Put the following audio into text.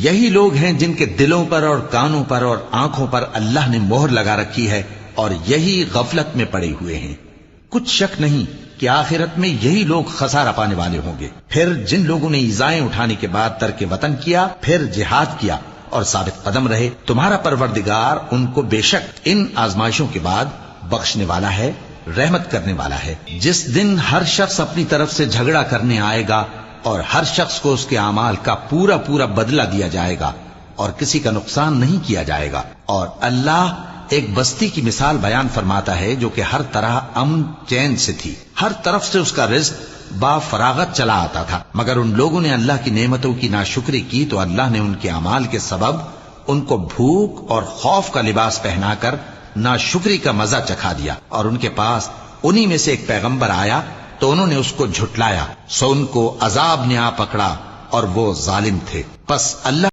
یہی لوگ ہیں جن کے دلوں پر اور کانوں پر اور آنکھوں پر اللہ نے مہر لگا رکھی ہے اور یہی غفلت میں پڑے ہوئے ہیں۔ کچھ شک نہیں کہ آخرت میں یہی لوگ خسارہ پانے والے ہوں گے۔ پھر جن لوگوں نے ایذائیں اٹھانے کے بعد ترک وطن کیا، پھر جہاد کیا اور ثابت قدم رہے، تمہارا پروردگار ان کو بے شک ان آزمائشوں کے بعد بخشنے والا ہے، رحمت کرنے والا ہے۔ جس دن ہر شخص اپنی طرف سے جھگڑا کرنے آئے گا اور ہر شخص کو اس کے اعمال کا پورا پورا بدلہ دیا جائے گا اور کسی کا نقصان نہیں کیا جائے گا۔ اور اللہ ایک بستی کی مثال بیان فرماتا ہے جو کہ ہر طرح امن چین سے تھی، ہر طرف سے اس کا رزق با فراغت چلا آتا تھا، مگر ان لوگوں نے اللہ کی نعمتوں کی ناشکری کی تو اللہ نے ان کے اعمال کے سبب ان کو بھوک اور خوف کا لباس پہنا کر ناشکری کا مزہ چکھا دیا، اور ان کے پاس انہی میں سے ایک پیغمبر آیا تو انہوں نے اس کو جھٹلایا، سو ان کو عذاب نے آ پکڑا اور وہ ظالم تھے۔ پس اللہ